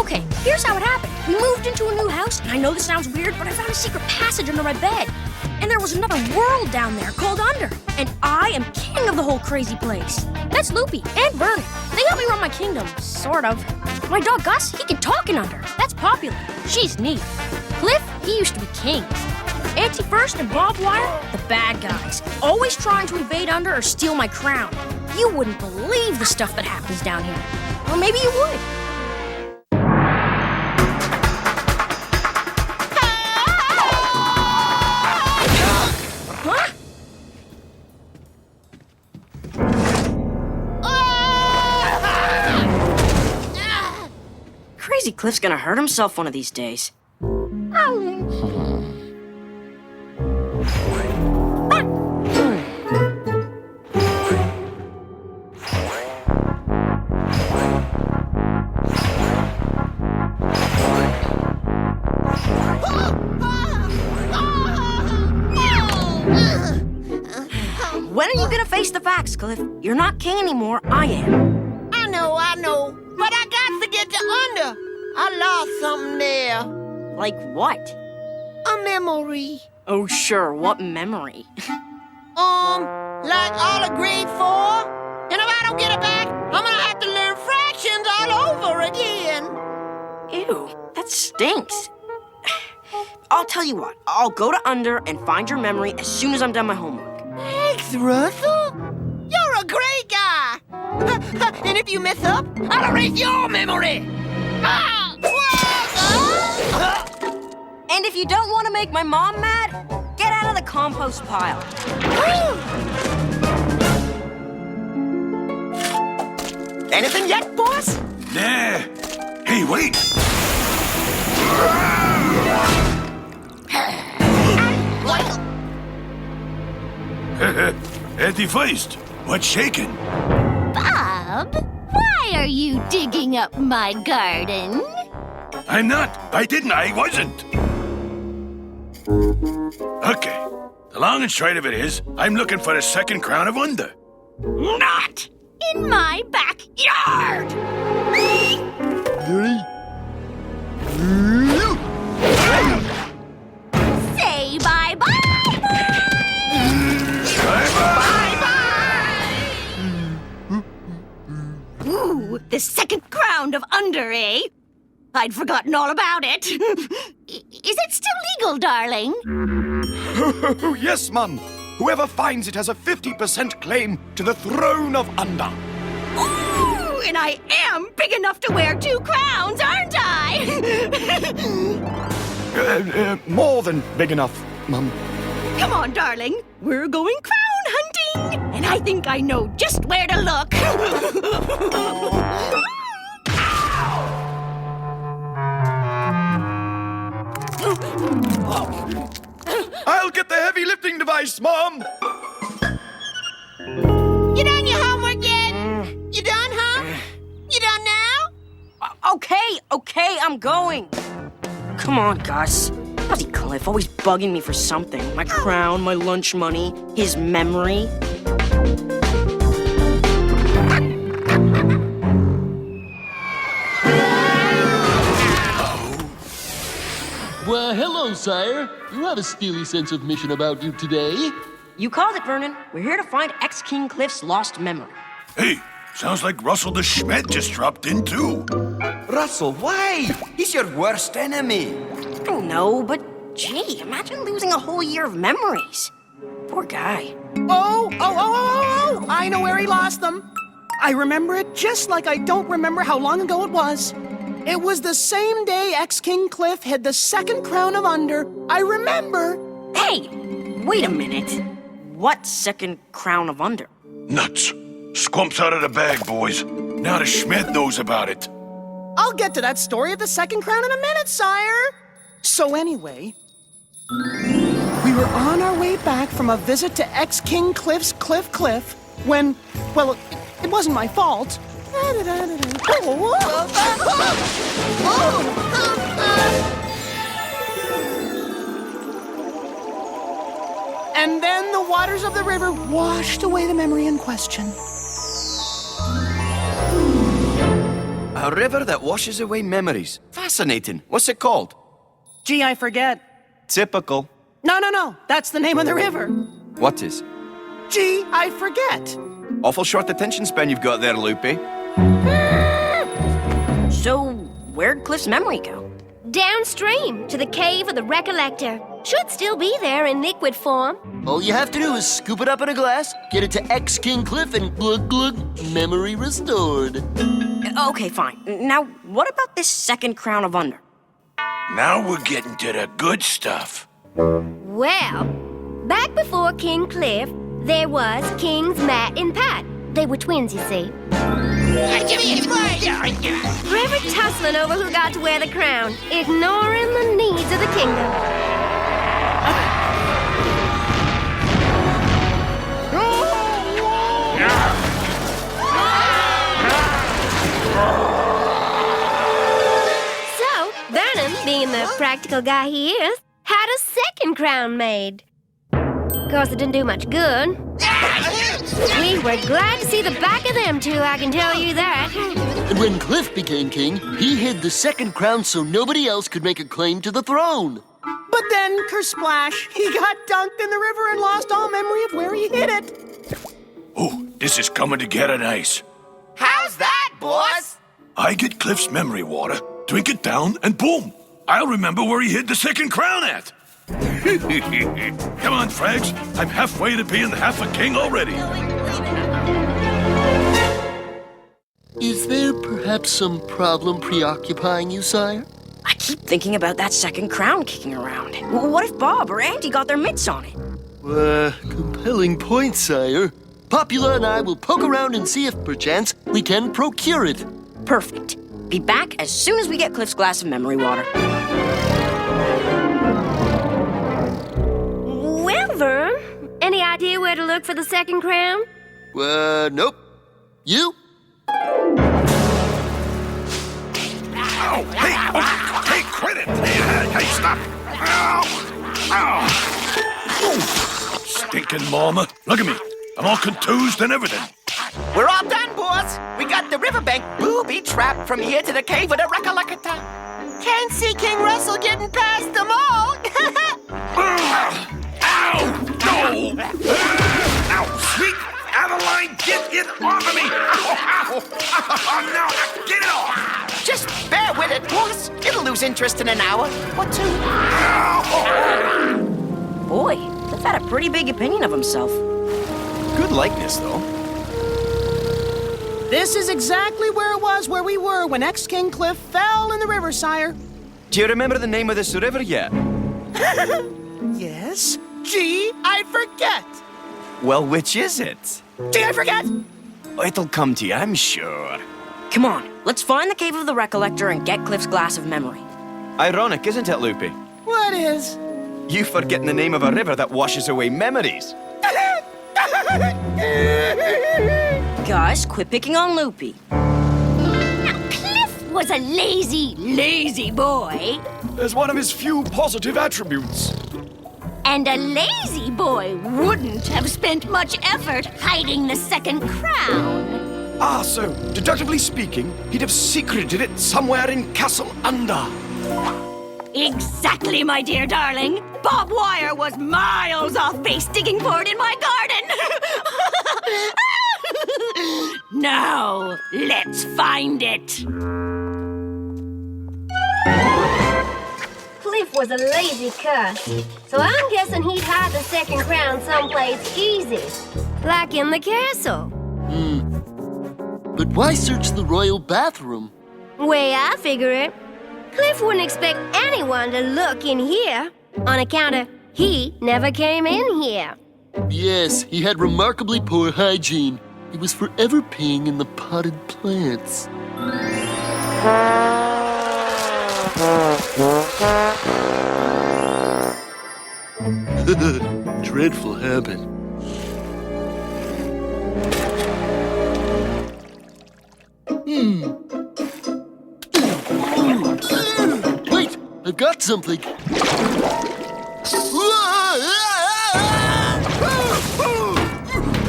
Okay, here's how it happened. We moved into a new house, and I know this sounds weird, but I found a secret passage under my bed. And there was another world down there called Under. And I am king of the whole crazy place. That's Loopy and Vernon. They help me run my kingdom, sort of. My dog Gus, he can talk in Under. That's Popular. She's neat. Cliff, he used to be king. Auntie First and Bob Wire, the bad guys. Always trying to invade Under or steal my crown. You wouldn't believe the stuff that happens down here. Or maybe you would. Crazy Cliff's gonna hurt himself one of these days. When are you gonna face the facts, Cliff? You're not king anymore, I am. I know, but I got to get to Under. I lost something there. Like what? A memory. Oh, sure, what memory? Like all of grade 4. And if I don't get it back, I'm gonna have to learn fractions all over again. Ew, that stinks. I'll tell you what, I'll go to Under and find your memory as soon as I'm done my homework. Thanks, Russell. You're a great guy. And if you mess up, I'll erase your memory. And if you don't want to make my mom mad, get out of the compost pile. Anything yet, boss? Nah. Hey, wait. Auntie Feist, what's shaking? Bob, why are you digging up my garden? I'm not. I wasn't. Okay. The long and straight of it is, I'm looking for the second crown of Under. Not in my backyard! Say bye-bye, Bye-bye! Ooh, the second crown of Under, eh? I'd forgotten all about it. Is it still legal, darling? Oh, yes, Mum. Whoever finds it has a 50% claim to the throne of Under. Ooh, and I am big enough to wear 2 crowns, aren't I? More than big enough, Mum. Come on, darling. We're going crown hunting. And I think I know just where to look. I'll get the heavy lifting device, Mom. You done your homework yet? You done, huh? You done now? Okay, I'm going. Come on, Gus. How's Cliff always bugging me for something? My crown, my lunch money, his memory. Well, hello, sire. You have a steely sense of mission about you today. You called it, Vernon. We're here to find ex-King Cliff's lost memory. Hey, sounds like Russell the Schmidt just dropped in, too. Russell, why? He's your worst enemy. I don't know, but gee, imagine losing a whole year of memories. Poor guy. Oh! I know where he lost them. I remember it just like I don't remember how long ago it was. It was the same day ex-King Cliff had the second crown of Under. I remember. Hey, wait a minute. What second crown of Under? Nuts. Squump's out of the bag, boys. Now the Schmidt knows about it. I'll get to that story of the second crown in a minute, sire. So anyway, we were on our way back from a visit to ex-King Cliff's Cliff when, well, it wasn't my fault. And then the waters of the river washed away the memory in question. A river that washes away memories. Fascinating. What's it called? Gee, I forget. Typical. No. That's the name of the river. What is? Gee, I forget. Awful short attention span you've got there, Loopy. So, where'd Cliff's memory go? Downstream to the cave of the Recollector. Should still be there in liquid form. All you have to do is scoop it up in a glass, get it to King Cliff, and glug glug, memory restored. Okay, fine. Now, what about this second crown of Under? Now we're getting to the good stuff. Well, back before King Cliff, there was Kings Matt and Pat. They were twins, you see. Forever tussling over who got to wear the crown, ignoring the needs of the kingdom. So, Vernon, being the practical guy he is, had a second crown made. Of course, it didn't do much good. We were glad to see the back of them two, I can tell you that. And when Cliff became king, he hid the second crown so nobody else could make a claim to the throne. But then, kersplash, he got dunked in the river and lost all memory of where he hid it. Oh, this is coming together nice. How's that, boss? I get Cliff's memory water, drink it down, and boom! I'll remember where he hid the second crown at. Come on, Frags. I'm halfway to being half a king already. Is there perhaps some problem preoccupying you, sire? I keep thinking about that second crown kicking around. What if Bob or Auntie got their mitts on it? Compelling point, sire. Popula and I will poke around and see if, perchance, we can procure it. Perfect. Be back as soon as we get Cliff's glass of memory water. Well, Vern, any idea where to look for the second crown? Nope. You? Ow! Hey! Oh, hey, quit it! Hey, stop! Ow! Ow! Ooh. Stinking mama. Look at me. I'm all contused and everything. We're all done, boss. We got the riverbank booby-trapped from here to the cave of the Recollector. Can't see King Russell getting past them all. Ow! No! Ow! Sweet Adeline, get it off of me! Ow! Ow! No! Get it off! Just bear with it, boss. It'll lose interest in an hour or two. Boy, Cliff had a pretty big opinion of himself. Good likeness, though. This is exactly where it was where we were when ex-King Cliff fell in the river, sire. Do you remember the name of this river yet? Yes? Gee, I forget. Well, which is it? Gee, I forget. Oh, it'll come to you, I'm sure. Come on, let's find the cave of the Recollector and get Cliff's glass of memory. Ironic, isn't it, Loopy? What is? You forgetting the name of a river that washes away memories. Guys, quit picking on Loopy. Now, Cliff was a lazy boy. As one of his few positive attributes. And a lazy boy wouldn't have spent much effort hiding the second crown. Ah, so, deductively speaking, he'd have secreted it somewhere in Castle Under. Exactly, my dear darling. Bob Wire was miles off base digging for it in my garden. Now, let's find it. Cliff was a lazy cuss, so I'm guessing he'd hide the second crown someplace easy, like in the castle. But why search the royal bathroom? Way I figure it, Cliff wouldn't expect anyone to look in here, on account of he never came in here. Yes, he had remarkably poor hygiene. He was forever peeing in the potted plants. Dreadful habit. Wait, I've got something.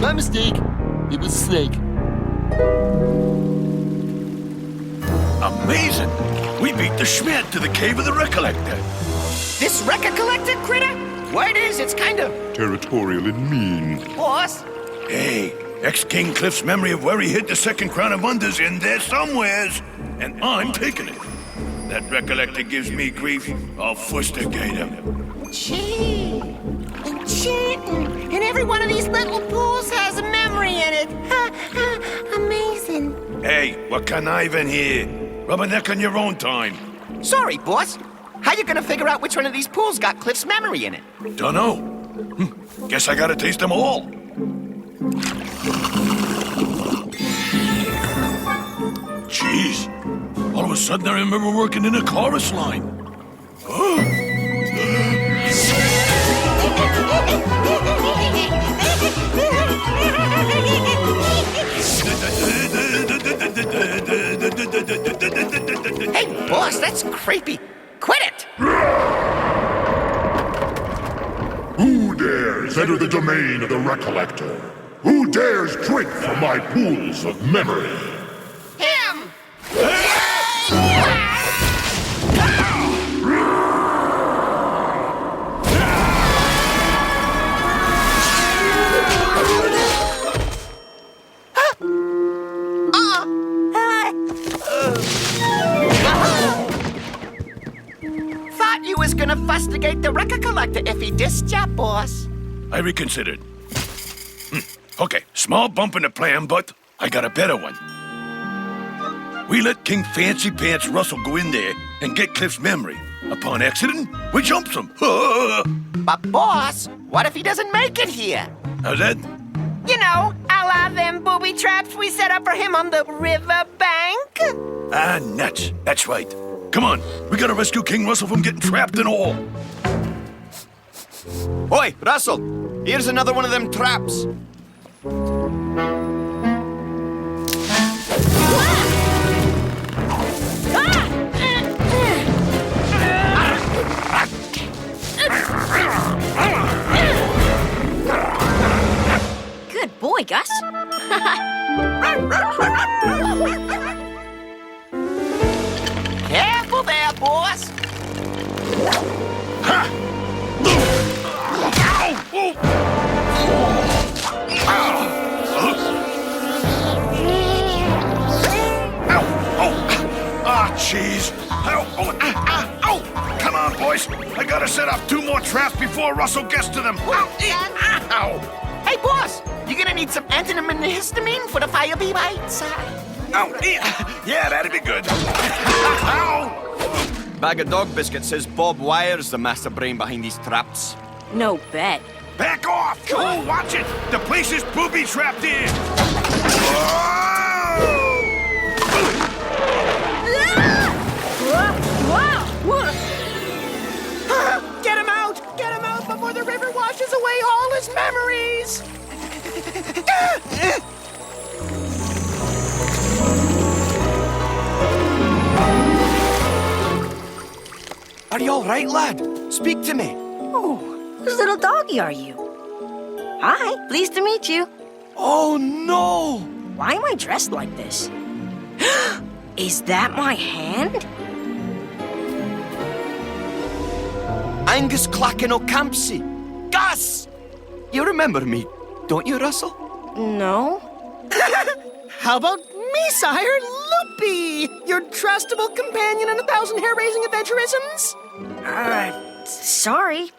My mistake. It was snake. Amazing! We beat the Schmidt to the cave of the Recollector. This Recollector critter? Word is, it's kind of... Territorial and mean. Boss? Hey, ex-King Cliff's memory of where he hid the second crown of Under's in there somewheres. And I'm taking it. That Recollector gives me grief, I'll fustigate him. Gee, enchanting. And every one of these little pools has a memory in it. Amazing. Hey, we're conniving here. Rub a neck on your own time. Sorry, boss. How you gonna figure out which one of these pools got Cliff's memory in it? Dunno. Guess I gotta taste them all. Jeez. All of a sudden I remember working in a chorus line. Hey, boss, that's creepy. Quit it! Who dares enter the domain of the Recollector? Who dares drink from my pools of memory? Him! Thought you was gonna fustigate the Record Collector if he dissed ya, boss. I reconsidered. Okay, small bump in the plan, but I got a better one. We let King Fancy Pants Russell go in there and get Cliff's memory. Upon accident, we jumps him. But boss, what if he doesn't make it here? How's that? You know, a la them booby traps we set up for him on the river bank. Ah, nuts. That's right. Come on, we gotta rescue King Russell from getting trapped in a hole. Oi, Russell! Here's another one of them traps. Good boy, Gus. Careful there, boss. Jeez. Ow. Come on, boys. I gotta set up 2 more traps before Russell gets to them. Ow. Hey, boss, you gonna need some antihistamine for the fire bee bites? Ow. Yeah, that'd be good. Ow. Bag of dog biscuits says Bob Wire's the master brain behind these traps. No bet. Back off! Oh, watch it! The place is booby-trapped in! Get him out! Get him out before the river washes away all his memories! Are you all right, lad? Speak to me. Oh, whose little doggy are you? Hi, pleased to meet you. Oh, no! Why am I dressed like this? Is that my hand? Angus Clacken O'Campsie. Gus! You remember me, don't you, Russell? No. How about me, sire? Loopy! Your trustable companion in 1,000 hair-raising adventurisms? Sorry.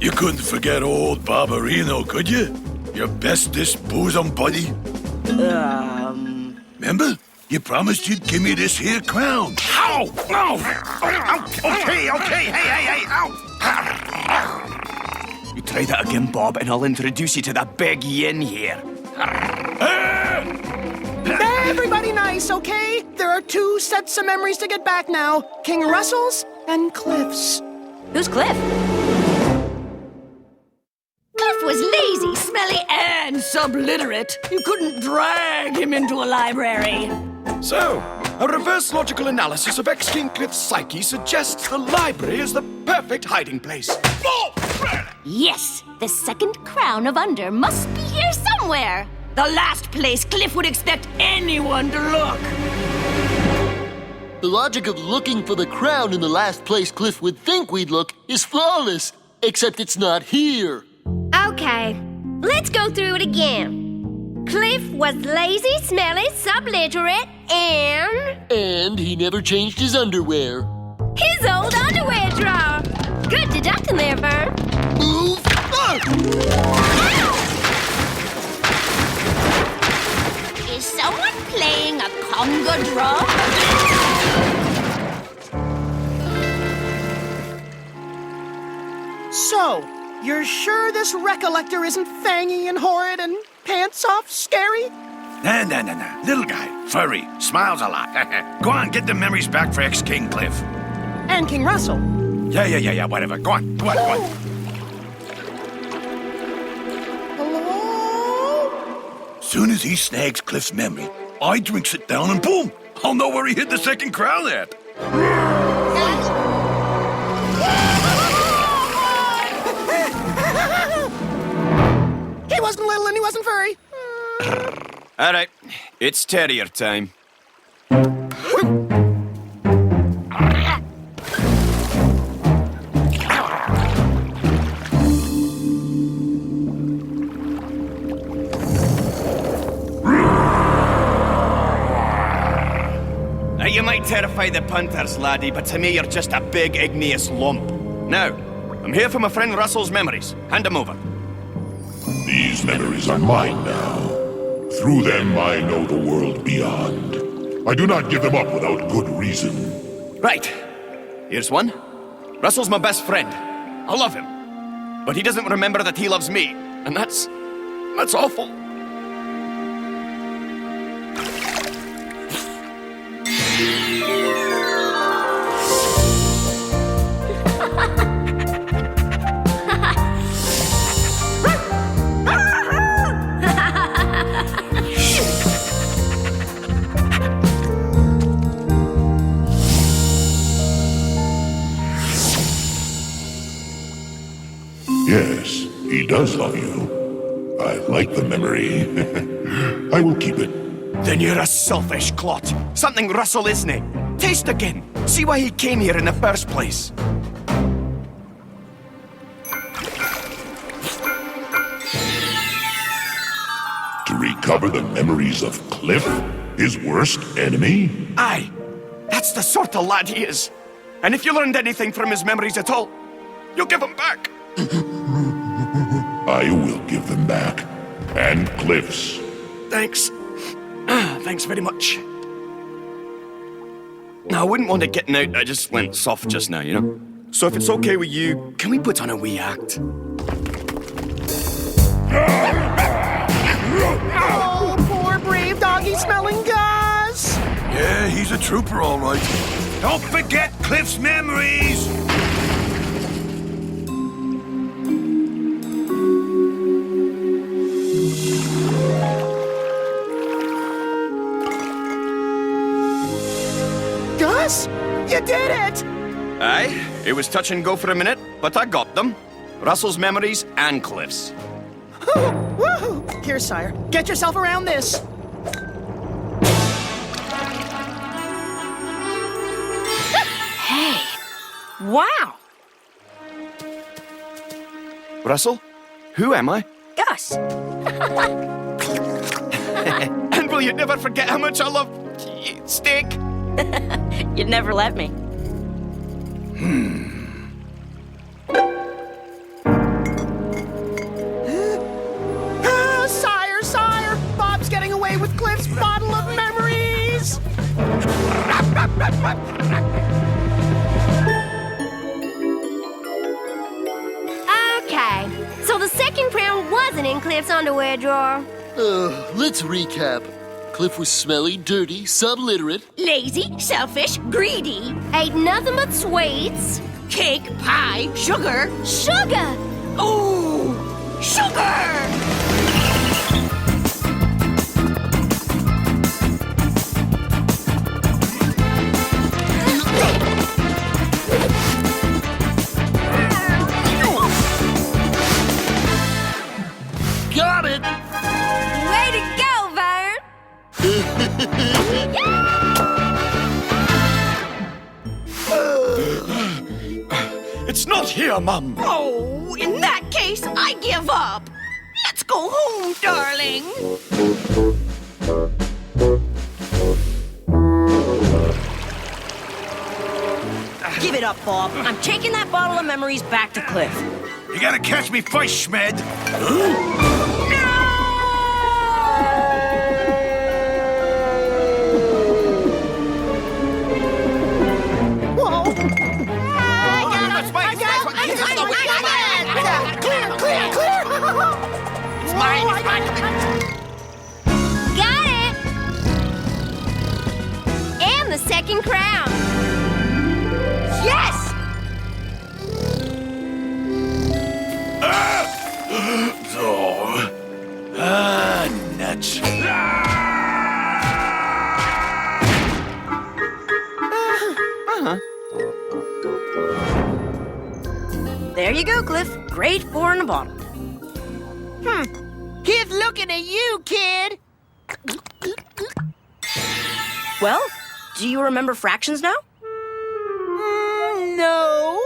You couldn't forget old Barbarino, could you? Your bestest bosom buddy? Remember? You promised you'd give me this here crown. Ow! Ow! Okay, hey, ow! You try that again, Bob, and I'll introduce you to the big yin here. Everybody nice, okay? There are 2 sets of memories to get back now. King Russell's and Cliff's. Who's Cliff? Cliff was lazy, smelly, and subliterate. You couldn't drag him into a library. So, a reverse logical analysis of ex-King Cliff's psyche suggests the library is the perfect hiding place. Yes, the second crown of Under must be here somewhere. The last place Cliff would expect anyone to look. The logic of looking for the crown in the last place Cliff would think we'd look is flawless, except it's not here. Okay, let's go through it again. Cliff was lazy, smelly, subliterate, and... And he never changed his underwear. his old underwear drawer. Good deduction there, Vern. Move! Is someone playing a conga drum? So, you're sure this recollector isn't fangy and horrid and pants-off scary? Nah. Little guy, furry, smiles a lot. Go on, get the memories back for ex-King Cliff. And King Russell. Yeah, whatever. Go on. Hello? Soon as he snags Cliff's memory, I drinks it down and boom! I'll know where he hid the second crown at. He wasn't little and he wasn't furry. All right, it's terrier time. Now, you might terrify the punters, laddie, but to me you're just a big igneous lump. Now, I'm here for my friend Russell's memories. Hand them over. These memories are mine now. Through them, I know the world beyond. I do not give them up without good reason. Right. Here's one. Russell's my best friend. I love him. But he doesn't remember that he loves me. And that's awful. Yes, he does love you. I like the memory. I will keep it. Then you're a selfish clot. Something Russell isn't. Taste again. See why he came here in the first place. To recover the memories of Cliff, his worst enemy? Aye. That's the sort of lad he is. And if you learned anything from his memories at all, you'll give them back. I will give them back. And Cliff's. Thanks. Thanks very much. Now, I wouldn't want it getting out. I just went soft just now, you know? So if it's okay with you, can we put on a wee act? Oh, poor brave doggy smelling Gus. Yeah, he's a trooper, all right. Don't forget Cliff's memories! Gus, you did it! Aye, it was touch and go for a minute, but I got them. Russell's memories and Cliff's. Woohoo! Here, sire, get yourself around this. Hey, wow. Russell, who am I? Gus. And will you never forget how much I love steak? You'd never let me. Sire, Bob's getting away with Cliff's bottle of memories. Okay, so the second crown wasn't in Cliff's underwear drawer. Let's recap. Cliff was smelly, dirty, subliterate. Lazy, selfish, greedy. Ate nothing but sweets. Cake, pie, sugar. Sugar! Ooh, sugar! Got it! Way to go, Vern! It's not here, Mum. Oh, in that case, I give up. Let's go home, darling. Give it up, Bob. I'm taking that bottle of memories back to Cliff. You gotta catch me first, Schmed. It's mine. Got it! And the second crown. Yes! Nuts. There you go, Cliff. Grade 4 in a bottle. He's looking at you, kid. Well, do you remember fractions now? No.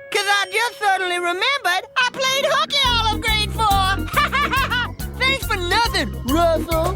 Because I just suddenly remembered I played hooky all of grade 4. Thanks for nothing, Russell.